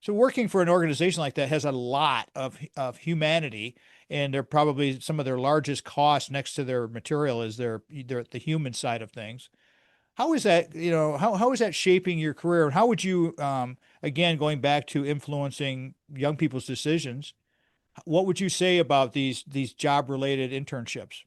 So working for an organization like that has a lot of humanity, and they're probably some of their largest costs next to their material is their the human side of things. How is that, how is that shaping your career? And how would you, again, going back to influencing young people's decisions, what would you say about these job related internships?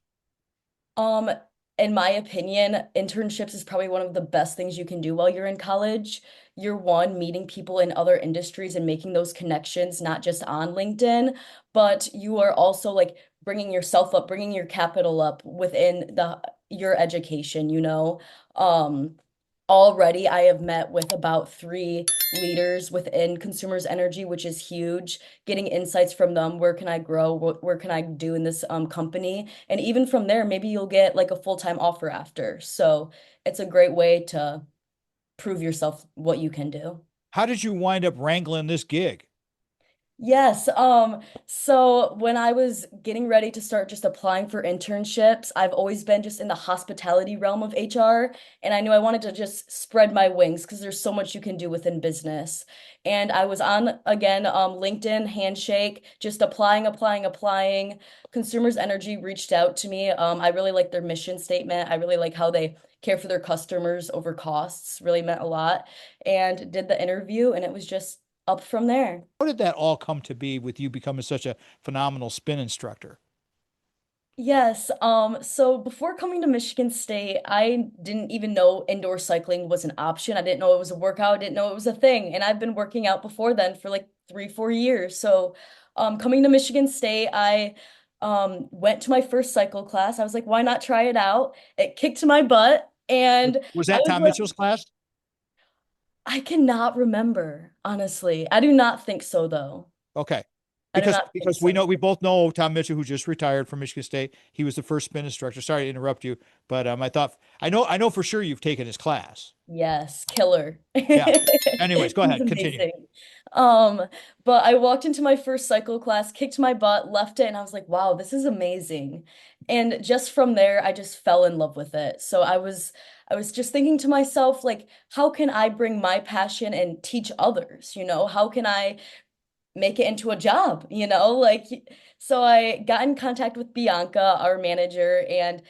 Um, in my opinion, internships is probably one of the best things you can do while you're in college. You're one, meeting people in other industries and making those connections, not just on LinkedIn, but you are also like bringing yourself up, bringing your capital up within the your education, you know. Um, Already I have met with about three leaders within consumers energy, which is huge, getting insights from them. Where can I grow? Where can I do in this company? And even from there, maybe you'll get like a full-time offer after. So it's a great way to prove yourself what you can do. How did you wind up wrangling this gig? Yes, so when I was getting ready to start just applying for internships, I've always been just in the hospitality realm of HR, and I knew I wanted to just spread my wings because there's so much you can do within business. And I was on again, LinkedIn, Handshake, just applying. Consumers Energy reached out to me. I really like their mission statement. I really like how they care for their customers over costs, really meant a lot. And did the interview, and it was just up from there. How did that all come to be with you becoming such a phenomenal spin instructor? Yes, so before coming to Michigan State, I didn't even know indoor cycling was an option. I didn't know it was a workout, I didn't know it was a thing. And I've been working out before then for like 3, 4 years. So coming to Michigan State, I went to my first cycle class. I was like, why not try it out? It kicked my butt, and Was I that was Tom like, Mitchell's class? I cannot remember, honestly. I do not think so, though. Okay. I do Because not think because we so. know we both know Tom Mitchell, who just retired from Michigan State. He was the first spin instructor. Sorry to interrupt you, but I know for sure you've taken his class. Yes, killer. Yeah. Anyways, go He's ahead. Continue. amazing. Um, but I walked into my first cycle class, kicked my butt, left it, and I was like, wow, this is amazing. And just from there, I just fell in love with it. So I was just thinking to myself, like, how can I bring my passion and teach others? You know, how can I make it into a job, you know? Like, so I got in contact with Bianca, our manager, and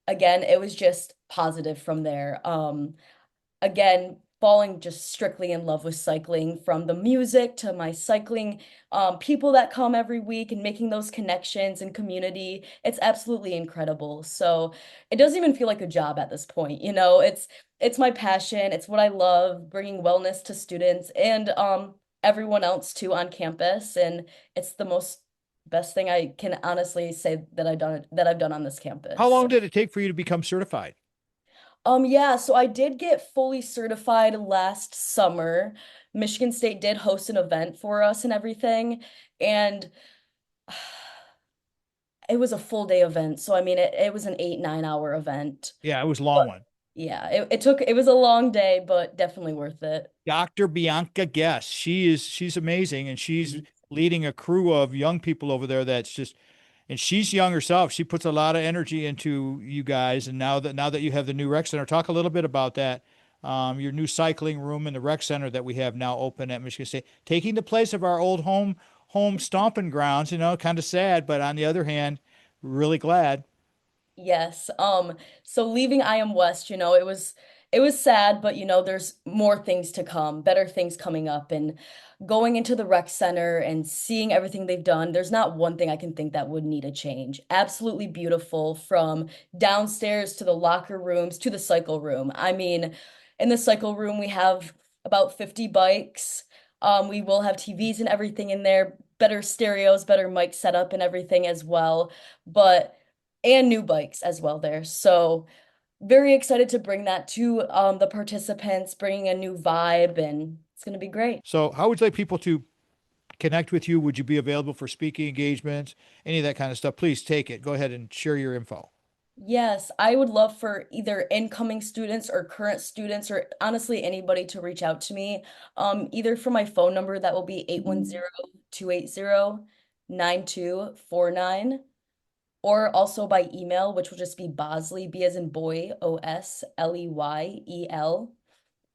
again, it was just positive from there. Again, falling just strictly in love with cycling from the music to my cycling people that come every week and making those connections and community. It's absolutely incredible. So it doesn't even feel like a job at this point. You know, it's my passion. It's what I love, bringing wellness to students and everyone else too on campus. And it's the most best thing I can honestly say that I've done on this How campus. long did it take for you to become certified? Yeah, so I did get fully certified last summer. Michigan State did host an event for us and everything, and it was a full day event. So I mean it was an 8, 9 hour event. Yeah, it was a long But one. yeah, it was a long day, but definitely worth it. Dr. Bianca Guess. She's amazing, and she's leading a crew of young people over there that's just, and she's young herself. She puts a lot of energy into you guys, and now that you have the new rec center, talk a little bit about that. Your new cycling room and the rec center that we have now open at Michigan State, taking the place of our old home stomping grounds. Kind of sad, but on the other hand, really glad. Yes. So leaving I am West, it was sad, but there's more things to come, better things coming up and going into the rec center and seeing everything they've done. There's not one thing I can think that would need a change. Absolutely beautiful from downstairs to the locker rooms to the cycle room. I mean, in the cycle room we have about 50 bikes. We will have TVs and everything in there, better stereos, better mic setup and everything as well. But and new bikes as well there. So very excited to bring that to the participants, bringing a new vibe, and it's going to be great. So, how would you like people to connect with you? Would you be available for speaking engagements, any of that kind of stuff? Please take it. Go ahead and share your info. Yes, I would love for either incoming students or current students or honestly anybody to reach out to me. Either for my phone number that will be 810-280-9249 or also by email, which will just be Bosley, B as in boy, Osleyel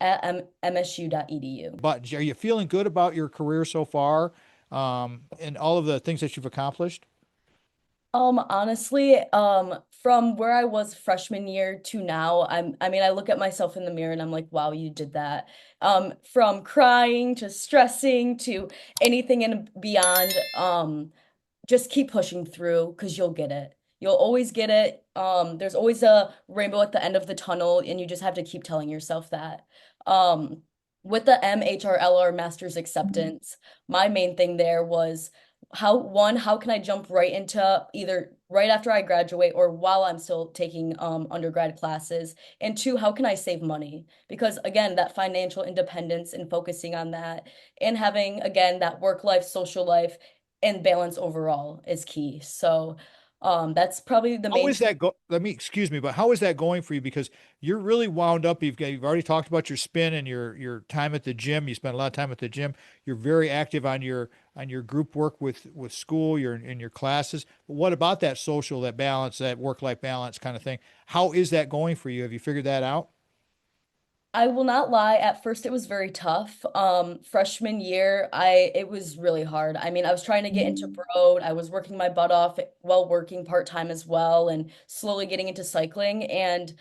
at msu.edu. But are you feeling good about your career so far, and all of the things that you've accomplished? Honestly, from where I was freshman year to now, I mean, I look at myself in the mirror and I'm like, wow, you did that. From crying to stressing to anything and beyond. Just keep pushing through because you'll get it. You'll always get it. There's always a rainbow at the end of the tunnel, and you just have to keep telling yourself that. Um, with the MHRLR Master's Acceptance, my main thing there was how can I jump right into either right after I graduate or while I'm still taking undergrad classes? And two, how can I save money? Because again, that financial independence and focusing on that and having again that work life, social life and balance overall is key. So that's probably the How main is that go? Let me excuse me, but how is that going for you? Because you're really wound up. You've already talked about your spin and your time at the gym. You spend a lot of time at the gym. You're very active on your group work with school. You're in your classes. But what about that social, that balance, that work-life balance kind of thing? How is that going for you? Have you figured that out? I will not lie, at first it was very tough. Freshman year, I it was really hard. I mean, I was trying to get into Broad. I was working my butt off while working part-time as well and slowly getting into cycling and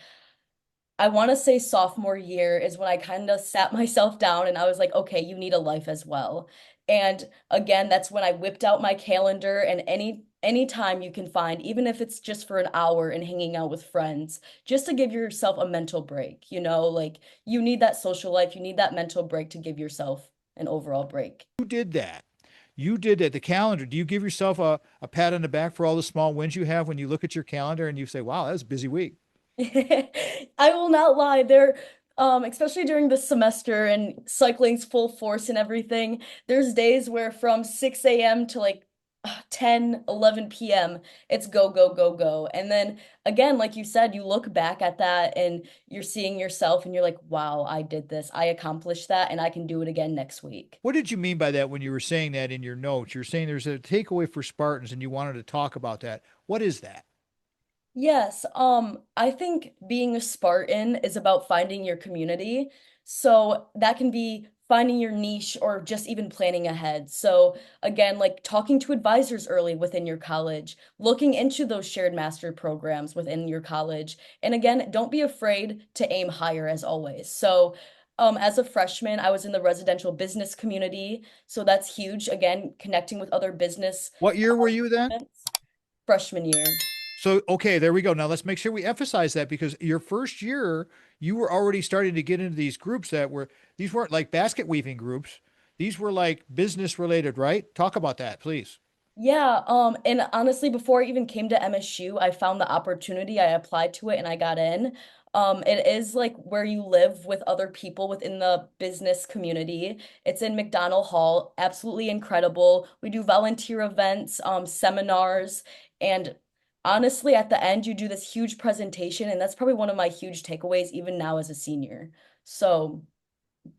I want to say sophomore year is when I kind of sat myself down and I was like, okay, you need a life as well. And again, that's when I whipped out my calendar and any time you can find, even if it's just for an hour and hanging out with friends, just to give yourself a mental break, like you need that social life, you need that mental break to give yourself an overall break. You did that. You did that. The calendar. Do you give yourself a pat on the back for all the small wins you have when you look at your calendar and you say, "Wow, that was a busy week." I will not lie, there, especially during the semester and cycling's full force and everything, there's days where from 6 a.m. to like 10, 11 p.m., it's go, go, go, go. And then again, like you said, you look back at that and you're seeing yourself and you're like, wow, I did this. I accomplished that and I can do it again next week. What did you mean by that when you were saying that in your notes? You're saying there's a takeaway for Spartans and you wanted to talk about that. What is that? Yes, I think being a Spartan is about finding your community. So that can be finding your niche or just even planning ahead. So again, like talking to advisors early within your college, looking into those shared master programs within your college. And again, don't be afraid to aim higher as always. So as a freshman, I was in the residential business community. So that's huge. Again, connecting with other business What year were you then? students. Freshman year. So, okay, there we go. Now let's make sure we emphasize that because your first year, you were already starting to get into these groups these weren't like basket weaving groups. These were like business related, right? Talk about that, please. Yeah, and honestly, before I even came to MSU, I found the opportunity, I applied to it and I got in. It is like where you live with other people within the business community. It's in McDonald Hall, absolutely incredible. We do volunteer events, seminars, and honestly, at the end, you do this huge presentation, and that's probably one of my huge takeaways, even now as a senior. So,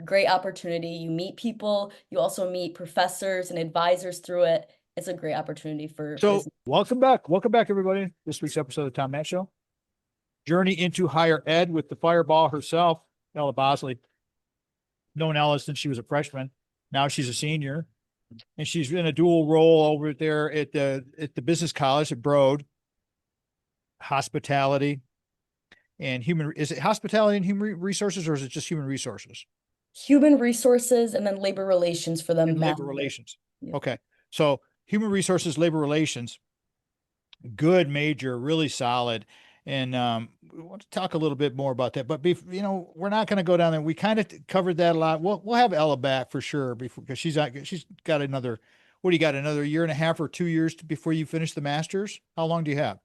great opportunity. You meet people, you also meet professors and advisors through it. It's a great opportunity for So, business. welcome back. Welcome back, everybody. This week's episode of the Tom Matt Show. Journey into higher ed with the fireball herself, Ella Bosley. Known Ella since she was a freshman. Now she's a senior, and she's in a dual role over there at the business college at Broad, hospitality and human. Is it hospitality and human resources, or is it just human resources Human resources and then labor relations for the and labor master. relations? Yeah. Okay, so human resources, labor relations, good major, really solid. And we want to talk a little bit more about that, but we're not going to go down there. We kind of covered that a lot. We'll have Ella back for sure before because she's got another. What do you got? Another year and a half or 2 years before you finish the masters? How long do you have?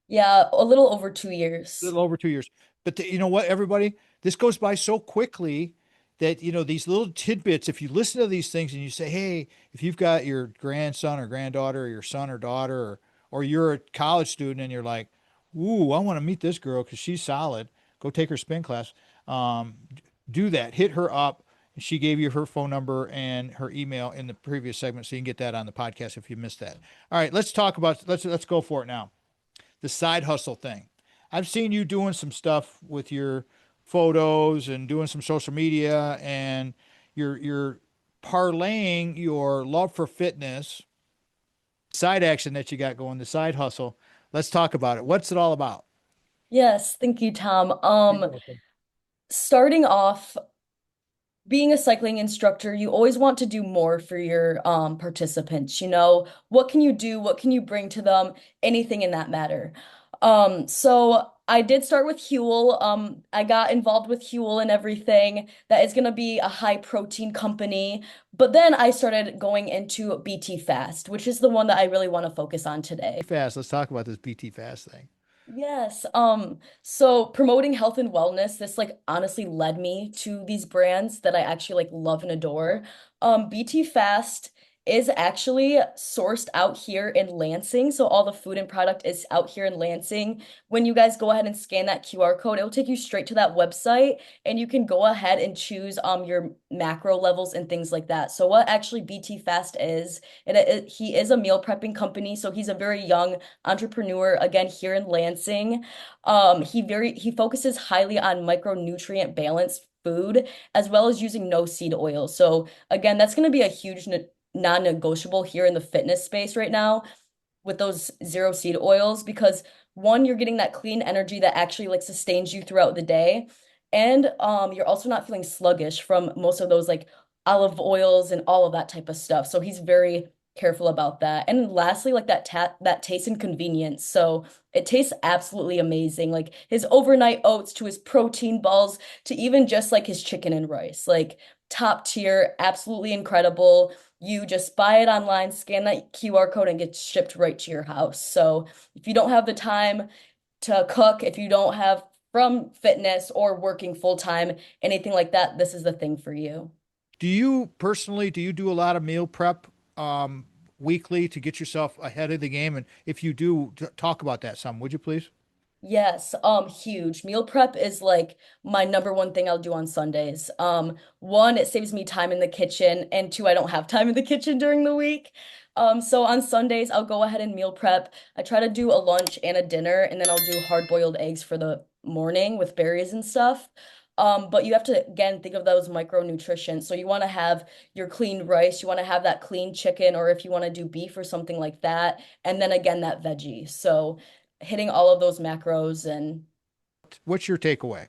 Yeah, a little over two A years. little over 2 years. But you know what, everybody, this goes by so quickly that these little tidbits. If you listen to these things and you say, "Hey, if you've got your grandson or granddaughter, or your son or daughter, or you're a college student and you're like, ooh, I want to meet this girl because she's solid. Go take her spin class." Um, do that. Hit her up. She gave you her phone number and her email in the previous segment, so you can get that on the podcast if you missed that. All right, let's talk about let's go for it now. The side hustle thing. I've seen you doing some stuff with photos and doing some social media, and you're parlaying your love for fitness, side action that you got going, the side hustle. Let's talk about it. What's it all about? Yes, thank you, Tom. You're welcome. Starting off, being a cycling instructor, you always want to do more for your participants. You know, what can you do? What can you bring to them? Anything in that matter. So I did start with Huel. I got involved with Huel and everything. That is going to be a high protein company. But then I started going into BTFast, which is the one that I really want to focus on today. Fast. Let's talk about this BT fast thing. Yes. So promoting health and wellness, this like honestly led me to these brands that I actually like love and adore. BT Fast is actually sourced out here in Lansing. So all the food and product is out here in Lansing. When you guys go ahead and scan that QR code, it will take you straight to that website and you can go ahead and choose your macro levels and things like that. So what actually BT Fast is, he is a meal prepping company, so he's a very young entrepreneur again here in Lansing. He focuses highly on micronutrient balanced food as well as using no seed oil. So again, that's going to be a huge non-negotiable here in the fitness space right now with those zero seed oils because one, you're getting that clean energy that actually like sustains you throughout the day. And you're also not feeling sluggish from most of those like olive oils and all of that type of stuff. So he's very careful about that. And lastly, like that taste and convenience. So it tastes absolutely amazing. Like his overnight oats to his protein balls to even just like his chicken and rice. Like top tier, absolutely incredible. You just buy it online, scan that QR code, and get shipped right to your house. So if you don't have the time to cook, if you don't have from fitness or working full time, anything like that, this is the thing for you. Do you personally, do you do a lot of meal prep weekly to get yourself ahead of the game? And if you do, talk about that some, would you please? Yes, huge. Meal prep is like my number one thing I'll do on Sundays. One, it saves me time in the kitchen, and two, I don't have time in the kitchen during the week. So on Sundays, I'll go ahead and meal prep. I try to do a lunch and a dinner, and then I'll do hard-boiled eggs for the morning with berries and stuff. But you have to again think of those micronutrition. So you want to have your clean rice, you want to have that clean chicken, or if you want to do beef or something like that, and then again that veggie. So hitting all of those macros and What's your takeaway?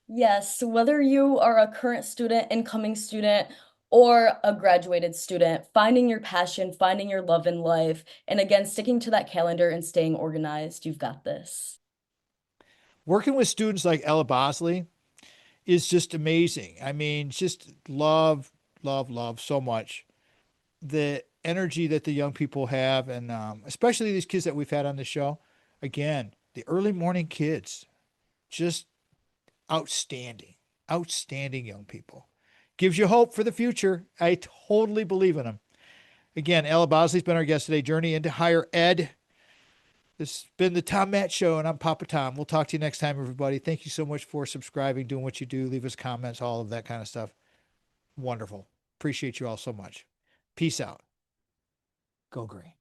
yes, whether you are a current student, incoming student, or a graduated student, finding your passion, finding your love in life, and again, sticking to that calendar and staying organized, you've got this. Working with students like Ella Bosley is just amazing. I mean, just love, love, love so much. The energy that the young people have, and especially these kids that we've had on the show. Again, the early morning kids, just outstanding, outstanding young people. Gives you hope for the future. I totally believe in them. Again, Ella Bosley's been our guest today. Journey into higher ed. This has been the Tom Matt Show, and I'm Papa Tom. We'll talk to you next time, everybody. Thank you so much for subscribing, doing what you do. Leave us comments, all of that kind of stuff. Wonderful. Appreciate you all so much. Peace out. Go green.